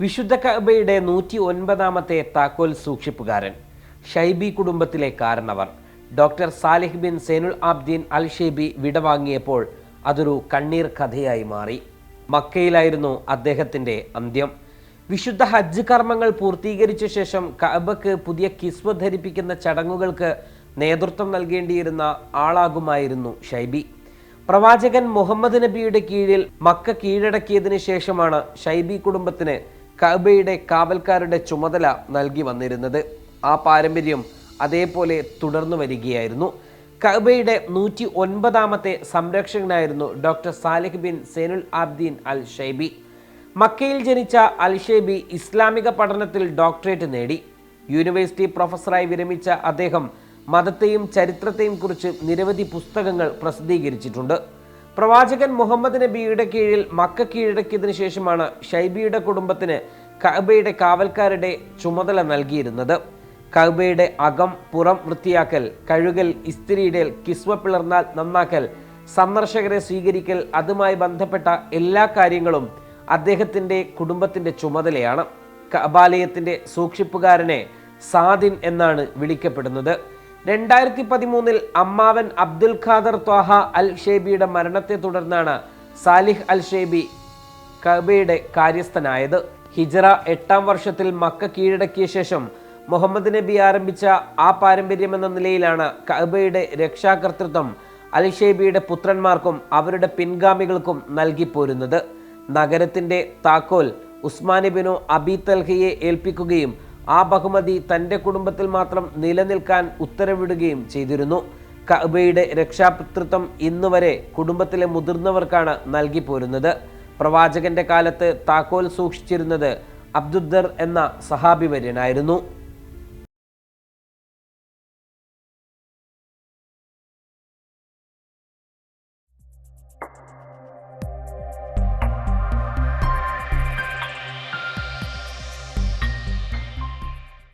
വിശുദ്ധ കഅബയുടെ 109ാമത്തെ താക്കോൽ സൂക്ഷിപ്പുകാരൻ, ഷൈബി കുടുംബത്തിലെ കാരണവർ doctor Salih bin Zainul Abideen Al Shaibi വിടവാങ്ങിയപ്പോൾ അതൊരു കണ്ണീർ കഥയായി മാറി. മക്കയിലായിരുന്നു അദ്ദേഹത്തിൻ്റെ അന്ത്യം. വിശുദ്ധ ഹജ്ജ് കർമ്മങ്ങൾ പൂർത്തീകരിച്ച ശേഷം കഅബക്ക് പുതിയ കിസ്വ ധരിപ്പിക്കുന്ന ചടങ്ങുകൾക്ക് നേതൃത്വം നൽകേണ്ടിയിരുന്ന ആളാകുമായിരുന്നു ഷൈബി. പ്രവാചകൻ മുഹമ്മദ് നബിയുടെ കീഴിൽ മക്ക കീഴടക്കിയതിനു ശേഷമാണ് ഷൈബി കുടുംബത്തിന് കഅബയുടെ കാവൽക്കാരുടെ ചുമതല നൽകി വന്നിരുന്നത്. ആ പാരമ്പര്യം അതേപോലെ തുടർന്നു വരികയായിരുന്നു. കഅബയുടെ 109ാമത്തെ സംരക്ഷകനായിരുന്നു doctor Salih bin Zainul Abideen Al Shaibi. മക്കയിൽ ജനിച്ച അൽ ഷൈബി ഇസ്ലാമിക പഠനത്തിൽ ഡോക്ടറേറ്റ് നേടി. യൂണിവേഴ്സിറ്റി പ്രൊഫസറായി വിരമിച്ച അദ്ദേഹം മതത്തെയും ചരിത്രത്തെയും കുറിച്ച് നിരവധി പുസ്തകങ്ങൾ പ്രസിദ്ധീകരിച്ചിട്ടുണ്ട്. പ്രവാചകൻ മുഹമ്മദ് നബിയുടെ കീഴിൽ മക്ക കീഴടക്കിയതിനു ശേഷമാണ് ഷൈബിയുടെ കുടുംബത്തിന് കഅബയുടെ കാവൽക്കാരുടെ ചുമതല നൽകിയിരുന്നത്. കഅബയുടെ അകം പുറം വൃത്തിയാക്കൽ, കഴുകൽ, ഇസ്തിരിയിടൽ, കിസ്വ പിളർന്നാൽ നന്നാക്കൽ, സന്ദർശകരെ സ്വീകരിക്കൽ, അതുമായി ബന്ധപ്പെട്ട എല്ലാ കാര്യങ്ങളും അദ്ദേഹത്തിൻ്റെ കുടുംബത്തിൻ്റെ ചുമതലയാണ്. കഅബാലയത്തിൻ്റെ സൂക്ഷിപ്പുകാരനെ സാദിൻ എന്നാണ് വിളിക്കപ്പെടുന്നത്. 2013 അമ്മാവൻ അബ്ദുൽ ഖാദർ ത്വാഹ അൽ ഷൈബിയുടെ മരണത്തെ തുടർന്നാണ് സാലിഹ് അൽ ഷൈബി കഅബയുടെ കാര്യസ്ഥനായത്. ഹിജറ 8ാം വർഷത്തിൽ മക്ക കീഴടക്കിയ ശേഷം മുഹമ്മദ് നബി ആരംഭിച്ച ആ പാരമ്പര്യമെന്ന നിലയിലാണ് കഅബയുടെ രക്ഷാകർതൃത്വം അൽ ഷൈബിയുടെ പുത്രന്മാർക്കും അവരുടെ പിൻഗാമികൾക്കും നൽകിപ്പോരുന്നത്. നഗരത്തിൻ്റെ താക്കോൽ ഉസ്മാൻ ഇബ്നു അബി തൽഹയെ ഏൽപ്പിക്കുകയും ആ ബഹുമതി തൻ്റെ കുടുംബത്തിൽ മാത്രം നിലനിൽക്കാൻ ഉത്തരവിടുകയും ചെയ്തിരുന്നു. കഅബയുടെ രക്ഷാകർതൃത്വം ഇന്നുവരെ കുടുംബത്തിലെ മുതിർന്നവർക്കാണ് നൽകി പോരുന്നത്. പ്രവാചകന്റെ കാലത്ത് താക്കോൽ സൂക്ഷിച്ചിരുന്നത് അബ്ദുദ്ദർ എന്ന സഹാബി വര്യനായിരുന്നു.